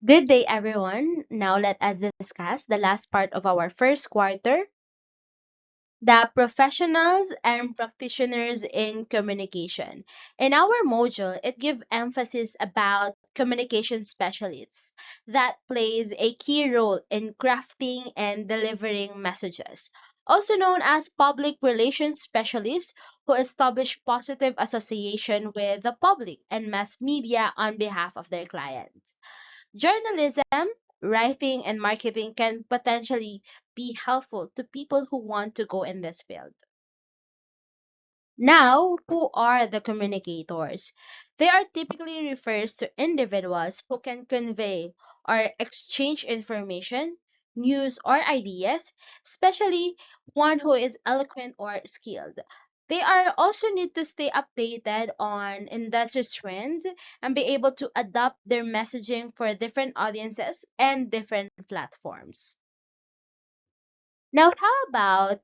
Good day, everyone. Now let us discuss the last part of our first quarter, the professionals and practitioners in communication. In our module, it gives emphasis about communication specialists that plays a key role in crafting and delivering messages. Also known as public relations specialists who establish positive association with the public and mass media on behalf of their clients. Journalism, writing, and marketing can potentially be helpful to people who want to go in this field. Now, who are the communicators? They are typically refers to individuals who can convey or exchange information, news, or ideas, especially one who is eloquent or skilled. They are also need to stay updated on industry trends and be able to adapt their messaging for different audiences and different platforms. Now, how about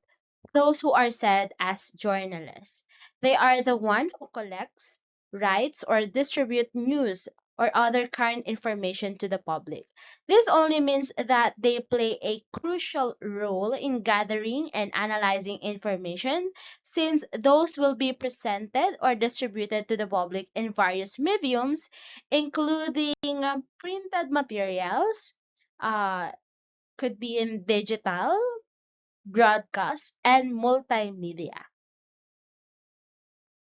those who are said as journalists? They are the one who collects, writes, or distribute news or other current information to the public. This only means that they play a crucial role in gathering and analyzing information, since those will be presented or distributed to the public in various mediums, including printed materials, uh, could be in digital, broadcast, and multimedia.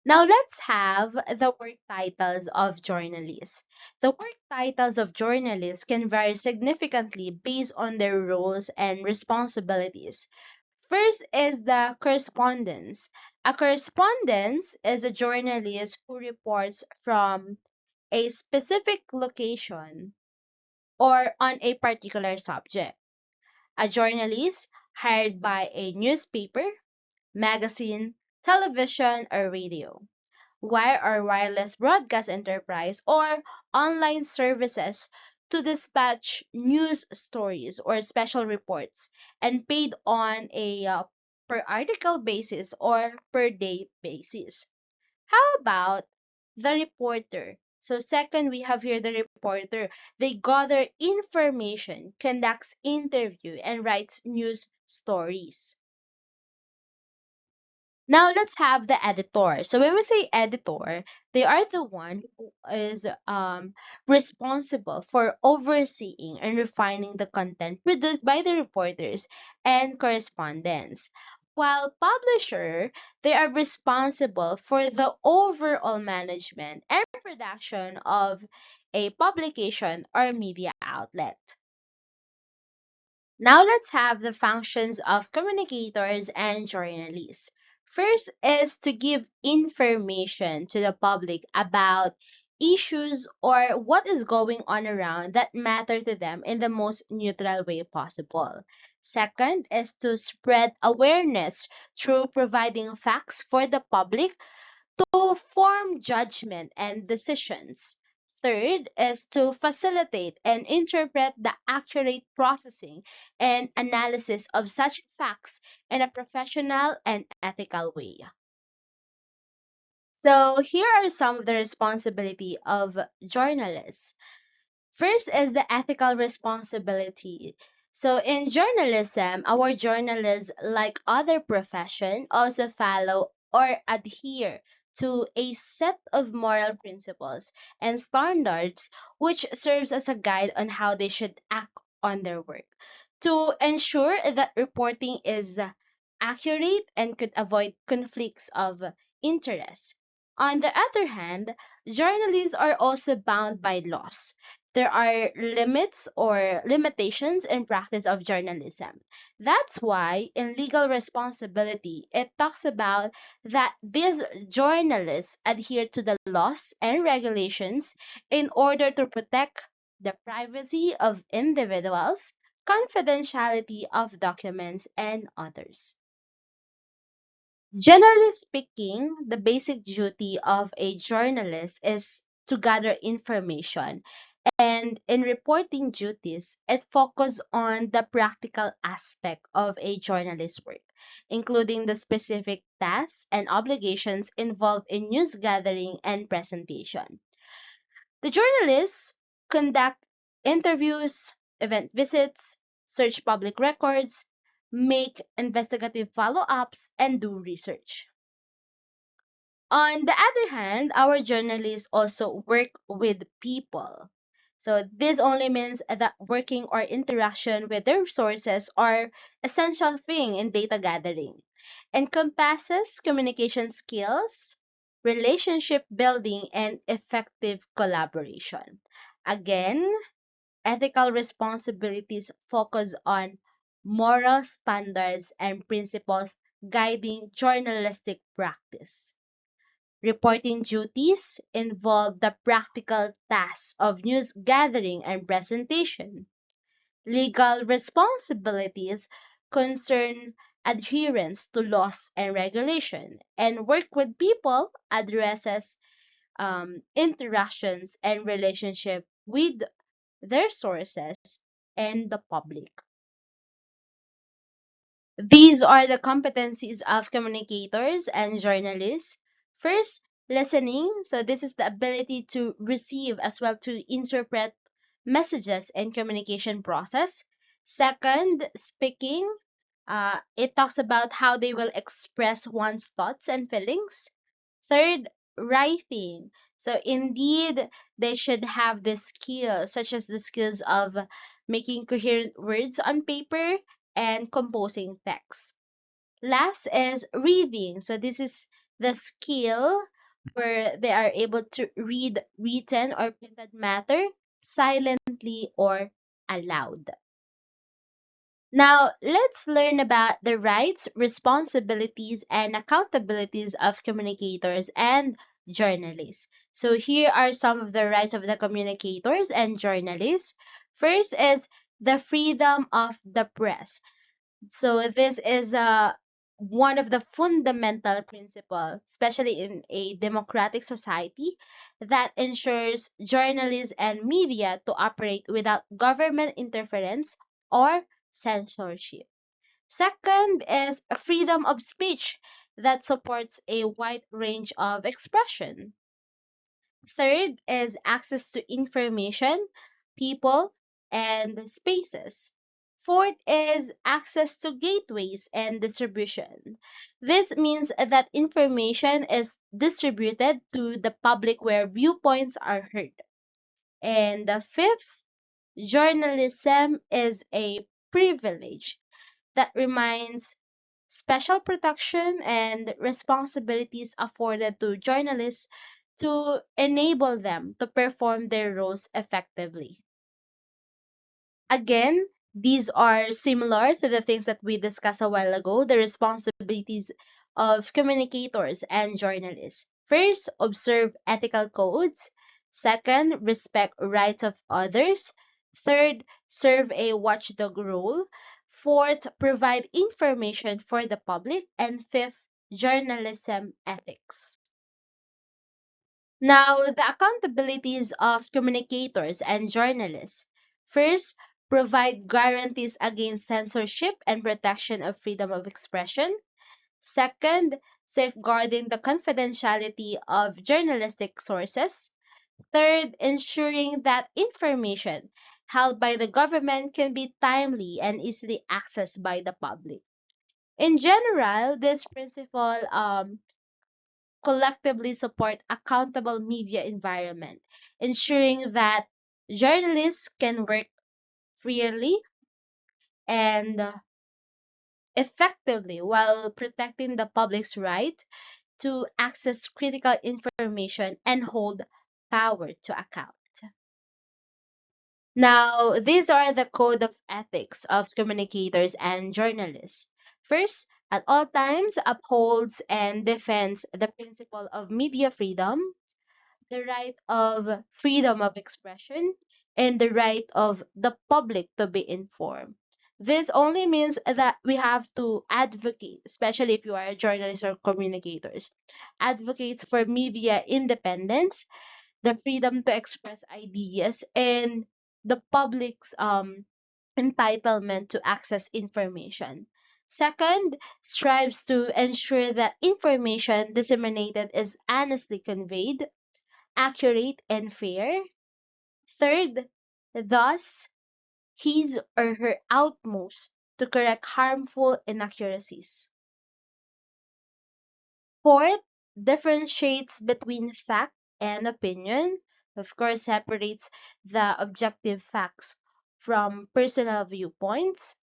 Now let's have the work titles of journalists. The work titles of journalists can vary significantly based on their roles and responsibilities. First is the correspondence. A correspondence is a journalist who reports from a specific location or on a particular subject. A journalist hired by a newspaper, magazine, television, or radio, wire or wireless broadcast enterprise, or online services to dispatch news stories or special reports and paid on a per article basis or per day basis. How about the reporter? So second, we have here the reporter. They gather information, conducts interview, and writes news stories. Now let's have the editor. So when we say editor, they are the one who is responsible for overseeing and refining the content produced by the reporters and correspondents. While publisher, they are responsible for the overall management and production of a publication or media outlet. Now let's have the functions of communicators and journalists. First is to give information to the public about issues or what is going on around that matter to them in the most neutral way possible. Second is to spread awareness through providing facts for the public to form judgment and decisions. Third is to facilitate and interpret the accurate processing and analysis of such facts in a professional and ethical way. So here are some of the responsibility of journalists. First is the ethical responsibility. So in journalism, our journalists, like other profession, also follow or adhere to a set of moral principles and standards which serves as a guide on how they should act on their work to ensure that reporting is accurate and could avoid conflicts of interest. On the other hand, journalists are also bound by laws. There are limits or limitations in practice of journalism. That's why in legal responsibility, it talks about that these journalists adhere to the laws and regulations in order to protect the privacy of individuals, confidentiality of documents, and others. Generally speaking, the basic duty of a journalist is to gather information, and in reporting duties, it focuses on the practical aspect of a journalist's work, including the specific tasks and obligations involved in news gathering and presentation. The journalists conduct interviews, event visits, search public records, make investigative follow ups, and do research. On the other hand, our journalists also work with people. So this only means that working or interaction with their sources are essential thing in data gathering. Encompasses communication skills, relationship building, and effective collaboration. Again, ethical responsibilities focus on moral standards and principles guiding journalistic practice. Reporting duties involve the practical tasks of news gathering and presentation. Legal responsibilities concern adherence to laws and regulation, and work with people addresses interactions and relationship with their sources and the public. These are the competencies of communicators and journalists. First, listening. So, this is the ability to receive as well to interpret messages and communication process. Second, speaking. It talks about how they will express one's thoughts and feelings. Third, writing. So indeed, they should have the skills, such as the skills of making coherent words on paper and composing text. Last is reading. So this is the skill where they are able to read written or printed matter silently or aloud. Now, let's learn about the rights, responsibilities, and accountabilities of communicators and journalists. So, here are some of the rights of the communicators and journalists. First is the freedom of the press. So, this is one of the fundamental principles, especially in a democratic society, that ensures journalists and media to operate without government interference or censorship. Second is a freedom of speech that supports a wide range of expression. Third is access to information, people, and spaces. Fourth is access to gateways and distribution. This means that information is distributed to the public where viewpoints are heard. And the fifth, journalism is a privilege that reminds special protection and responsibilities afforded to journalists to enable them to perform their roles effectively. Again, these are similar to the things that we discussed a while ago, the responsibilities of communicators and journalists. First, observe ethical codes. Second, respect rights of others. Third, serve a watchdog role. Fourth, provide information for the public. And fifth, journalism ethics. Now, the accountabilities of communicators and journalists. First, provide guarantees against censorship and protection of freedom of expression. Second, safeguarding the confidentiality of journalistic sources. Third, ensuring that information held by the government can be timely and easily accessed by the public. In general, this principle collectively support accountable media environment, ensuring that journalists can work freely and effectively while protecting the public's right to access critical information and hold power to account. Now, these are the code of ethics of communicators and journalists. First, at all times upholds and defends the principle of media freedom, the right of freedom of expression, and the right of the public to be informed. This only means that we have to advocate, especially if you are a journalist or communicators, advocates for media independence, the freedom to express ideas, and the public's entitlement to access information. Second, strives to ensure that information disseminated is honestly conveyed, accurate, and fair. Third, thus his or her utmost to correct harmful inaccuracies. Fourth, differentiates between fact and opinion. Of course, separates the objective facts from personal viewpoints.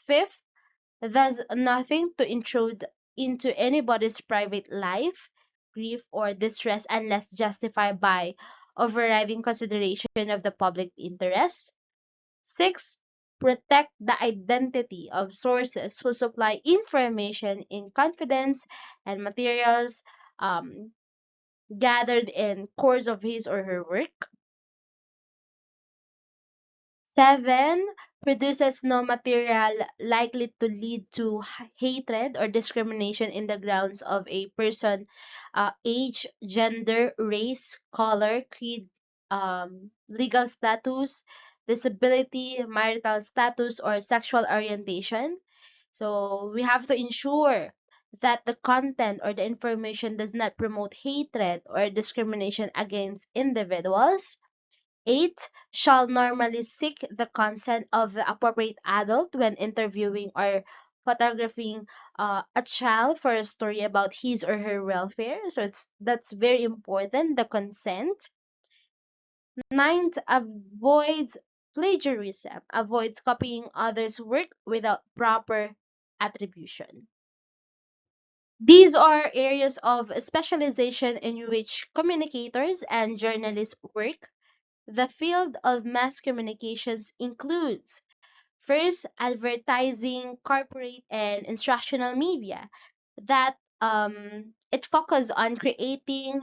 Fifth, does nothing to intrude into anybody's private life, grief, or distress unless justified by overriding consideration of the public interest. Six, protect the identity of sources who supply information in confidence and materials um, gathered in course of his or her work. Seven, produces no material likely to lead to hatred or discrimination in the grounds of a person, age, gender, race, color, creed, legal status, disability, marital status, or sexual orientation. So we have to ensure that the content or the information does not promote hatred or discrimination against individuals. 8. Shall normally seek the consent of the appropriate adult when interviewing or photographing a child for a story about his or her welfare. So that's very important, the consent. Ninth, avoids plagiarism, avoids copying others' work without proper attribution. These are areas of specialization in which communicators and journalists work. The field of mass communications includes first, advertising, corporate, and instructional media. That it focuses on creating,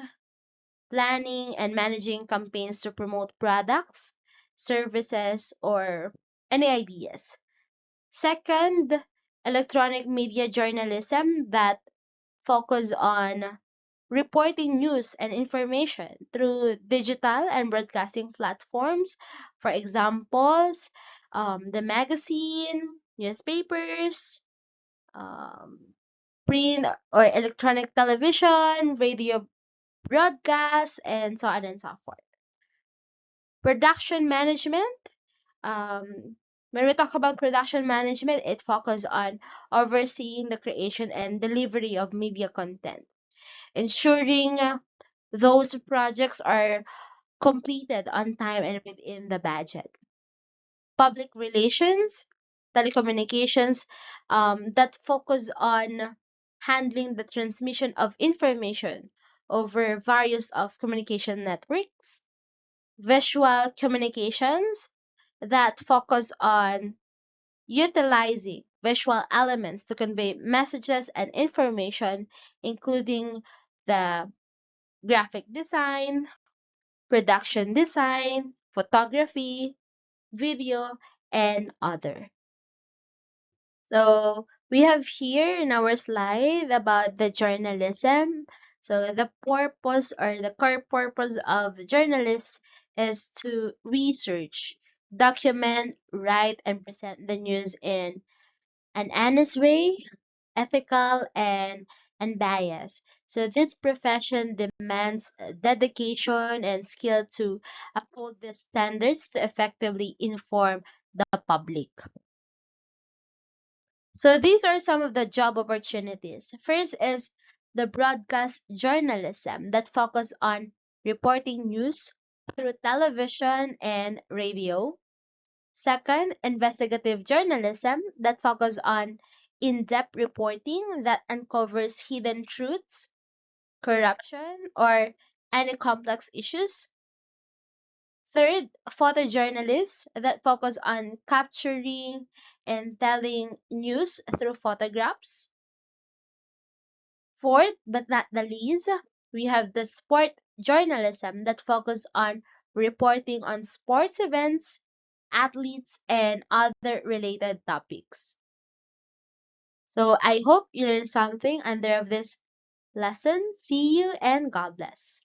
planning, and managing campaigns to promote products, services, or any ideas. Second, electronic media journalism that focus on reporting news and information through digital and broadcasting platforms. For examples, the magazine, newspapers, um, print or electronic television, radio broadcasts, and so on and so forth. Production management. When we talk about production management, it focuses on overseeing the creation and delivery of media content, ensuring those projects are completed on time and within the budget. Public relations, telecommunications, that focus on handling the transmission of information over various of communication networks. Visual communications, that focus on utilizing visual elements to convey messages and information, including the graphic design, production design, photography, video, and other. So we have here in our slide about the journalism. So the purpose or the core purpose of journalists is to research, document, write, and present the news in an honest way, ethical, and unbiased. So this profession demands dedication and skill to uphold the standards to effectively inform the public. So these are some of the job opportunities. First is the broadcast journalism that focus on reporting news through television and radio. Second, investigative journalism that focus on in-depth reporting that uncovers hidden truths, corruption, or any complex issues. Third, photojournalists that focus on capturing and telling news through photographs. Fourth, but not the least, we have the sport journalism that focus on reporting on sports events, athletes, and other related topics. So I hope you learned something under of this lesson. See you and God bless.